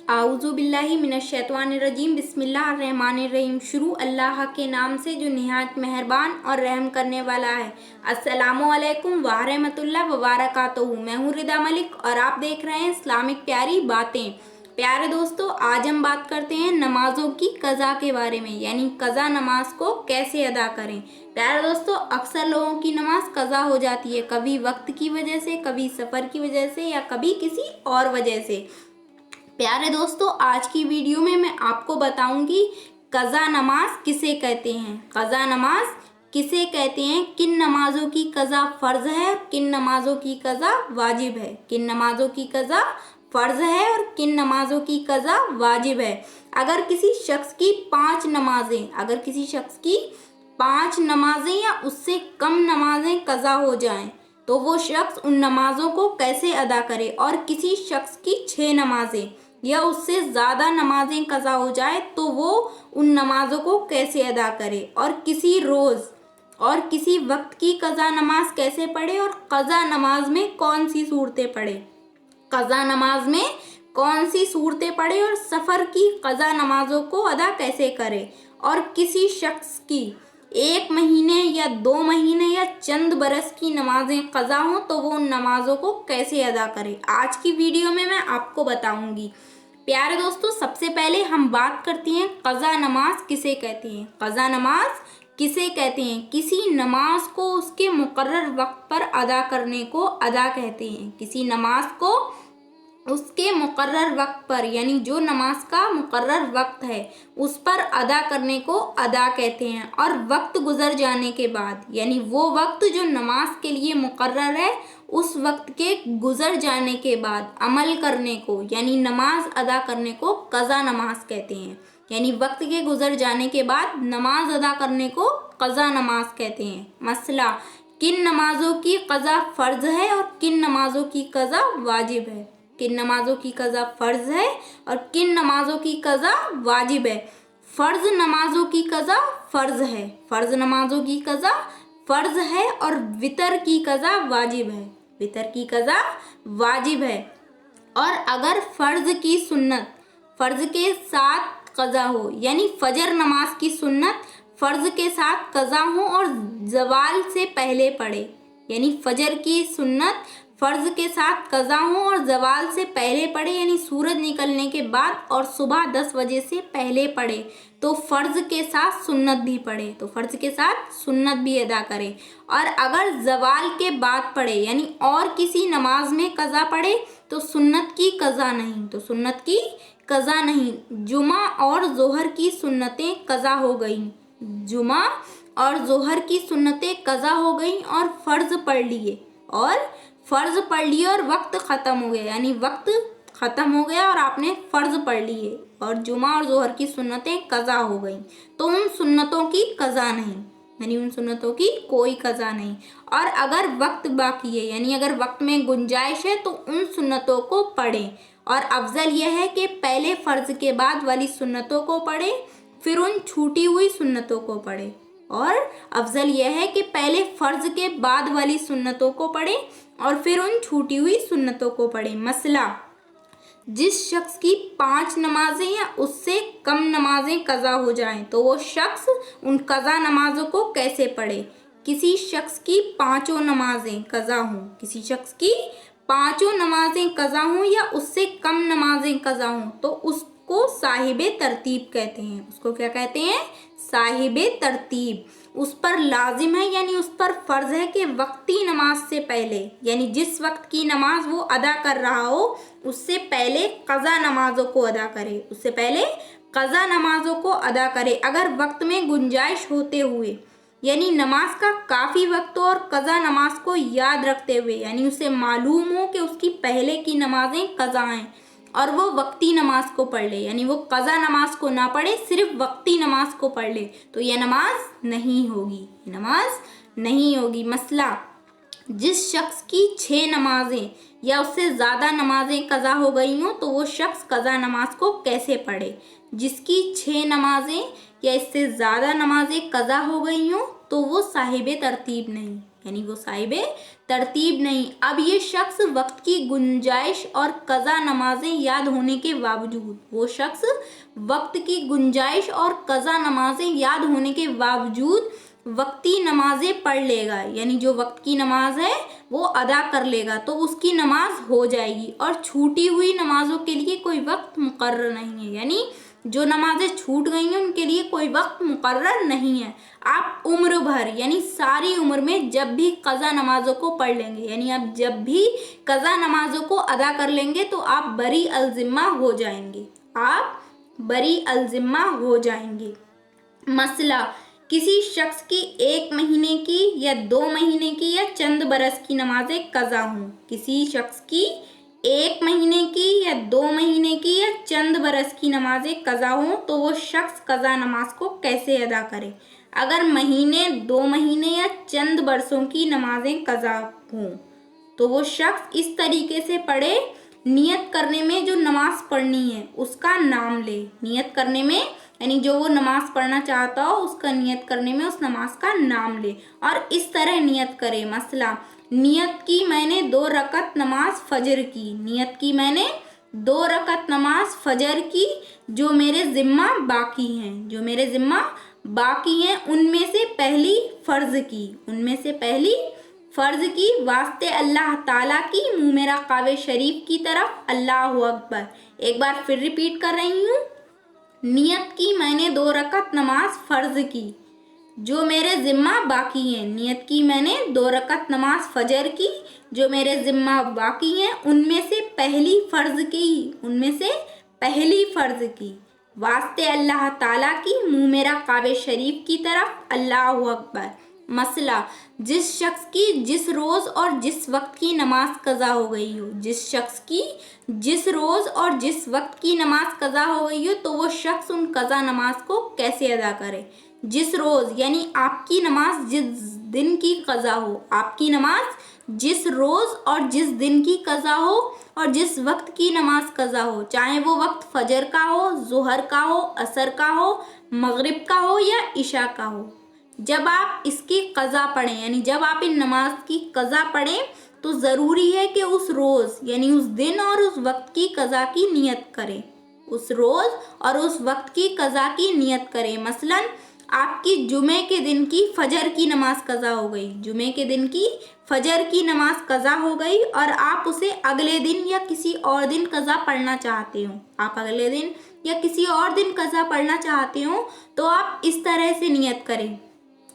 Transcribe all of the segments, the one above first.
आऊज़ु बिल्लाहि मिनश्शैतानिर्रजीम बिस्मिल्लाहिर्रहमानिर्रहीम। शुरू अल्लाह के नाम से जो निहायत मेहरबान और रहम करने वाला है। अस्सलामु अलैकुम व रहमतुल्लाहि व बरकातुहू। मैं हूँ रिदा मलिक और आप देख रहे हैं इस्लामिक प्यारी बातें। प्यारे दोस्तों, आज हम बात करते हैं नमाजों की कज़ा के बारे में, यानी कज़ा नमाज को कैसे अदा करें। प्यारे दोस्तों, अक्सर लोगों की नमाज कज़ा हो जाती है, कभी वक्त की वजह से, कभी सफ़र की वजह से या कभी किसी और वजह से। प्यारे दोस्तों, आज की वीडियो में मैं आपको बताऊंगी कज़ा नमाज किसे कहते हैं, कज़ा नमाज किसे कहते हैं, किन नमाजों की कज़ा फ़र्ज़ है और किन नमाजों की कज़ा वाजिब है, किन नमाजों की कज़ा फ़र्ज़ है और किन नमाजों की कज़ा वाजिब है। अगर किसी शख्स की 5 नमाजें या उससे कम नमाजें कज़ा हो जाएं तो वो शख्स उन नमाजों को कैसे अदा करे, और किसी शख्स की 6 नमाजें या उससे ज़्यादा नमाजें कज़ा हो जाए तो वो उन नमाजों को कैसे अदा करे, और किसी रोज़ और किसी वक्त की कज़ा नमाज कैसे पढ़े, और कज़ा नमाज में कौन सी सूरतें पढ़े, कज़ा नमाज में कौन सी सूरतें पढ़े, और सफ़र की कज़ा नमाजों को अदा कैसे करे, और किसी शख्स की 1 महीने या 2 महीने या चंद बरस की नमाजें कज़ा हों तो वो उन नमाजों को कैसे अदा करे। आज की वीडियो में मैं आपको बताऊंगी। प्यारे दोस्तों, सबसे पहले हम बात करते हैं कज़ा नमाज किसे कहते हैं। कज़ा नमाज किसे कहते हैं? किसी नमाज को उसके मुकर्रर वक्त पर अदा करने को अदा कहते हैं। किसी नमाज को उसके मुकर्रर वक्त पर, यानी जो नमाज का मुकर्रर वक्त है उस पर अदा करने को अदा कहते हैं। और वक्त गुजर जाने के बाद, यानी वो वक्त जो नमाज के लिए मुकर्रर है उस वक्त के गुजर जाने के बाद अमल करने को, यानी नमाज अदा करने को कज़ा नमाज कहते हैं। यानी वक्त के गुजर जाने के बाद नमाज अदा करने को कज़ा नमाज कहते हैं। मसला, किन नमाजों की कज़ा फ़र्ज़ है और किन नमाजों की कज़ा वाजिब है। किन नमाजों की कज़ा फ़र्ज़ है और किन नमाजों की कज़ा वाजिब है। फ़र्ज़ नमाजों की कज़ा फ़र्ज़ है, फ़र्ज़ नमाजों की कज़ा फ़र्ज़ है, और वितर की कज़ा वाजिब है, वितर की कज़ा वाजिब है। और अगर फ़र्ज़ की सुन्नत फ़र्ज़ के साथ कज़ा हो, यानी फ़जर नमाज की सुन्नत फ़र्ज़ के साथ कज़ा हो और ज़वाल से पहले पढ़े, यानी फ़जर की सुन्नत फ़र्ज़ के साथ कज़ा हो और ज़वाल से पहले पढ़े, यानी सूरज निकलने के बाद और सुबह 10 बजे से पहले पढ़े, तो फ़र्ज़ के साथ सुन्नत भी पढ़े, तो फ़र्ज़ के साथ सुन्नत भी अदा करे। और अगर ज़वाल के बाद पढ़े, यानी और किसी नमाज में कज़ा पढ़े, तो सुन्नत की कज़ा नहीं, तो सुन्नत की कज़ा नहीं। जुमा और ज़ोहर की सुन्नतें कज़ा हो गई, जुमा और ज़ोहर की सुन्नतें कज़ा हो गई और फ़र्ज़ पढ़ लिए, और वक्त ख़त्म हो गया, यानी वक्त ख़त्म हो गया और आपने फ़र्ज़ पढ़ लिए और जुमा और ज़ोहर की सुन्नतें कज़ा हो गई, तो उन सुन्नतों की कज़ा नहीं, यानी उन सुन्नतों की कोई कज़ा नहीं। और अगर वक्त बाकी है, यानी अगर वक्त में गुंजाइश है, तो उन सुन्नतों को पढ़ें। और अफजल यह है कि पहले फ़र्ज़ के बाद वाली सुन्नतों को पढ़ें, फिर उन छूटी हुई सुन्नतों को पढ़ें। और अफजल यह है कि पहले फ़र्ज़ के बाद वाली सुन्नतों को पढ़ें और फिर उन छूटी हुई सुन्नतों को पढ़ें। मसला, जिस शख्स की 5 नमाजें या उससे कम नमाजें कज़ा हो जाएं तो वो शख्स उन कज़ा नमाजों को कैसे पढ़े। किसी शख्स की 5 नमाजें कज़ा हों, किसी शख्स की 5 नमाजें कज़ा हों या उससे कम नमाजें कज़ा हों तो उसको साहिबे तरतीब कहते हैं। उसको क्या कहते हैं? साहिबे तरतीब। उस पर लाजिम है, यानी उस पर फ़र्ज़ है कि वक्ती नमाज से पहले, यानी जिस वक्त की नमाज वो अदा कर रहा हो उससे पहले कज़ा नमाजों को अदा करे, उससे पहले कज़ा नमाजों को अदा करे। अगर वक्त में गुंजाइश होते हुए, यानी नमाज का काफ़ी वक्त हो और कज़ा नमाज को याद रखते हुए, यानी उसे मालूम हो कि उसकी पहले की नमाजें कज़ा हैं और वो वक्ती नमाज को पढ़ ले, यानी वो कज़ा नमाज को ना पढ़े, सिर्फ वक्ती नमाज को पढ़ ले, तो यह नमाज नहीं होगी, नमाज नहीं होगी। मसला, जिस शख्स की 6 नमाजें या उससे ज़्यादा नमाजें कज़ा हो गई हों तो वो शख्स कज़ा नमाज को कैसे पढ़े। जिसकी 6 नमाजें या इससे ज़्यादा नमाजें कज़ा हो गई हों तो वो साहिबे तरतीब नहीं, यानी वो साहिबे तरतीब नहीं। अब ये शख्स वक्त की गुंजाइश और कज़ा नमाजें याद होने के बावजूद, वो शख्स वक्त की गुंजाइश और कज़ा नमाजें याद होने के बावजूद वक्ती नमाजें पढ़ लेगा, यानी जो वक्त की नमाज है वो अदा कर लेगा तो उसकी नमाज हो जाएगी। और छूटी हुई नमाजों के लिए कोई वक्त मुकर्रर नहीं है, यानी जो नमाजें छूट गई हैं उनके लिए कोई वक्त मुकर्रर नहीं है। आप उम्र भर यानी सारी उम्र में जब भी कज़ा नमाजों को पढ़ लेंगे, यानी आप जब भी कज़ा नमाजों को अदा कर लेंगे तो आप बरी अल-ज़िम्मा हो जाएंगे, आप बरी अल-ज़िम्मा हो जाएंगे। मसला, किसी शख्स की 1 महीने की या 2 महीने की या चंद बरस की नमाजें कज़ा हों। किसी शख्स की 1 महीने की या 2 महीने की या चंद बरस की नमाजें कज़ा हों तो वो शख्स कज़ा नमाज को कैसे अदा करे? अगर महीने, 2 महीने या चंद बरसों की नमाजें कज़ा हों तो वो शख्स इस तरीके से पढ़े, नियत करने में जो नमाज पढ़नी है उसका नाम ले। नियत करने में यानी जो वो नमाज पढ़ना चाहता हो उसका नियत करने में उस नमाज का नाम ले और इस तरह नियत करे। मसला, नियत की मैंने 2 रकत नमाज फजर की। नियत की मैंने 2 रकत नमाज फजर की जो मेरे ज़िम्मा बाकी हैं, जो मेरे ज़िम्मा बाकी हैं उनमें से पहली फ़र्ज़ की, उनमें से पहली फ़र्ज़ की वास्ते अल्लाह ताला की, मुँह मेरा कावे शरीफ की तरफ, अल्लाहु अकबर। एक बार फिर रिपीट कर रही हूँ, नियत की मैंने 2 रकत नमाज फ़र्ज़ की जो मेरे ज़िम्मा बाकी हैं। नियत की मैंने 2 रकत नमाज फजर की जो मेरे ज़िम्मा बाकी हैं उनमें से पहली फ़र्ज़ की, उनमें से पहली फ़र्ज़ की वास्ते अल्लाह ताला की, मुँह मेरा कावे शरीफ की तरफ, अल्लाहु अकबर। मसला, जिस शख्स की जिस रोज़ और जिस वक्त की नमाज कज़ा हो गई हो, जिस शख्स की जिस रोज़ और जिस वक्त की नमाज कज़ा हो गई हो तो वो शख्स उन कज़ा नमाज को कैसे अदा करे? जिस रोज़ यानी आपकी नमाज जिस दिन की कज़ा हो, आपकी नमाज जिस रोज़ और जिस दिन की कज़ा हो और जिस वक्त की नमाज कज़ा हो, चाहे वो वक्त फजर का हो, ज़ोहर का हो, असर का हो, मगरिब का हो या इशा का हो, जब आप इसकी कज़ा पढ़ें यानी जब आप इन नमाज की कज़ा पढ़ें तो ज़रूरी है कि उस रोज़ यानी उस दिन और उस वक्त की कज़ा की नियत करें, उस रोज़ और उस वक्त की कज़ा की नियत करें। मसलन आपकी जुमे के दिन की फजर की नमाज कज़ा हो गई, जुमे के दिन की फजर की नमाज कज़ा हो गई और आप उसे अगले दिन या किसी और दिन कज़ा पढ़ना चाहते हो, आप अगले दिन या किसी और दिन कज़ा पढ़ना चाहते हो तो आप इस तरह से नियत करें,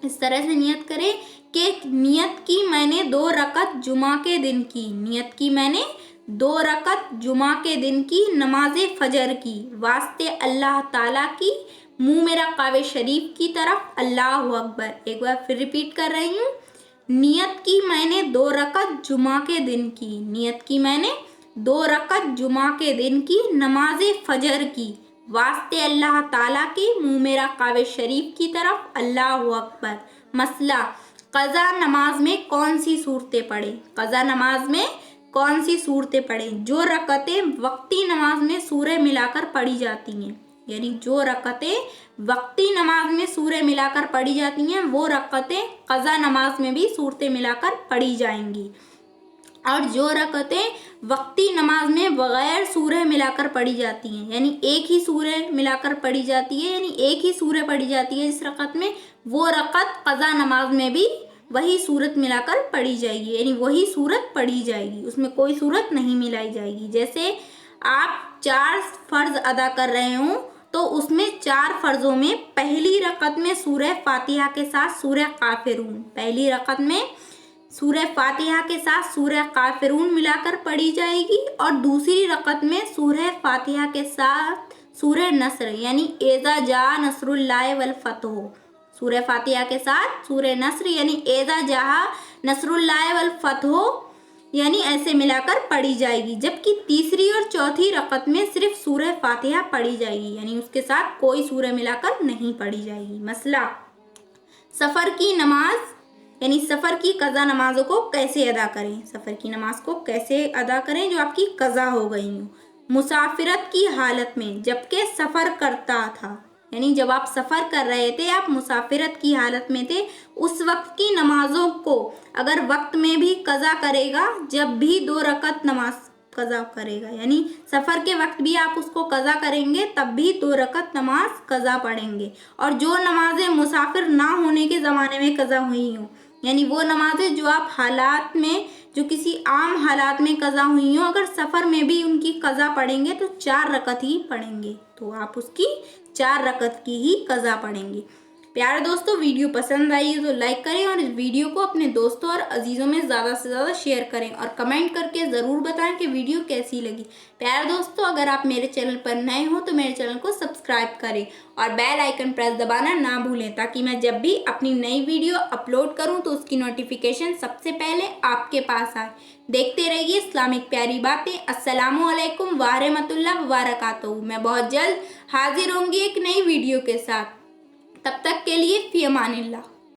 इस तरह से नियत करें कि नियत की मैंने 2 रकत जुमा के दिन की, नियत की मैंने 2 रकत जुमा के दिन की नमाज फजर की वास्ते अल्लाह ताला की, मुँह मेरा कावे शरीफ की तरफ, अल्लाहु अकबर। एक बार फिर रिपीट कर रही हूँ, नियत की मैंने 2 रकत जुमा के दिन की, नियत की मैंने 2 रकत जुमा के दिन की नमाज फजर की वास्ते अल्लाह ताला की, मुँह मेरा कावे शरीफ की तरफ, अल्लाहु अकबर। मसला, क़ज़ा नमाज में कौन सी सूरतें पढ़ें? क़ज़ा नमाज में कौन सी सूरतें पढ़ें? जो रकतें वक्ती नमाज में सूरह मिलाकर पढ़ी जाती हैं, यानी जो रकतें वक्ती नमाज में सूरह मिलाकर पढ़ी जाती हैं वो रकतें क़ज़ा नमाज में भी सूरतें मिलाकर पढ़ी जाएंगी और जो रकतें वक्ती नमाज में बग़ैर सूरह मिलाकर पढ़ी जाती हैं यानी एक ही सूरह मिलाकर पढ़ी जाती है, यानी एक ही सूरह पढ़ी जाती है जिस रकत में, वो रकत क़ज़ा नमाज में भी वही सूरत मिलाकर पढ़ी जाएगी, यानी वही सूरत पढ़ी जाएगी, उसमें कोई सूरत नहीं मिलाई जाएगी। जैसे आप 4 फ़र्ज़ अदा कर रहे हों तो उसमें 4 फ़र्ज़ों में पहली रकत में सूरह फ़ातिहा के साथ सूरह काफ़िरून, पहली रकत में सूरह फ़ातिहा के साथ सूरह काफ़िरून मिलाकर पढ़ी जाएगी और दूसरी रकत में सूरह फ़ातिहा के साथ सूरह नस्र यानी एज़ा जा नस्रुल्लाह वल फतह, सूरह फ़ातिहा के साथ सूरह नस्र यानी एज़ा जा नस्रुल्लाह वल फतह यानी ऐसे मिलाकर पढ़ी जाएगी। जबकि तीसरी और चौथी रकत में सिर्फ सूरह फ़ातिहा पढ़ी जाएगी, यानी उसके साथ कोई सूरह मिलाकर नहीं पढ़ी जाएगी। मसला, सफ़र की नमाज यानी सफ़र की कज़ा नमाज़ों को कैसे अदा करें? सफ़र की नमाज को कैसे अदा करें जो आपकी कज़ा हो गई हो? मुसाफिरत की हालत में जबकि सफ़र करता था, यानी जब आप सफ़र कर रहे थे, आप मुसाफिरत की हालत में थे, उस वक्त की नमाज़ों को अगर वक्त में भी कज़ा करेगा, जब भी 2 रकत नमाज कज़ा करेगा, यानी सफ़र के वक्त भी आप उसको कज़ा करेंगे, तब भी 2 रकत नमाज कज़ा पढ़ेंगे। और जो नमाज़ें मुसाफिर ना होने के ज़माने में कज़ा हुई हों, यानी वो नमाज़ें जो आप हालात में, जो किसी आम हालात में कज़ा हुई हों, अगर सफ़र में भी उनकी कज़ा पढ़ेंगे तो 4 रकत ही पढ़ेंगे, तो आप उसकी 4 रकत की ही कज़ा पढ़ेंगे। प्यारे दोस्तों, वीडियो पसंद आई है तो लाइक करें और इस वीडियो को अपने दोस्तों और अजीज़ों में ज़्यादा से ज़्यादा शेयर करें और कमेंट करके ज़रूर बताएं कि वीडियो कैसी लगी। प्यारे दोस्तों, अगर आप मेरे चैनल पर नए हो तो मेरे चैनल को सब्सक्राइब करें और बेल आइकन प्रेस दबाना ना भूलें, ताकि मैं जब भी अपनी नई वीडियो अपलोड करूं तो उसकी नोटिफिकेशन सबसे पहले आपके पास आए। देखते रहिए इस्लामिक प्यारी बातें। अस्सलामु अलैकुम व रहमतुल्लाह व बरकातहू। मैं बहुत जल्द हाजिर होंगी एक नई वीडियो के साथ। तब तक के लिए फ़ी अमानिल्लाह।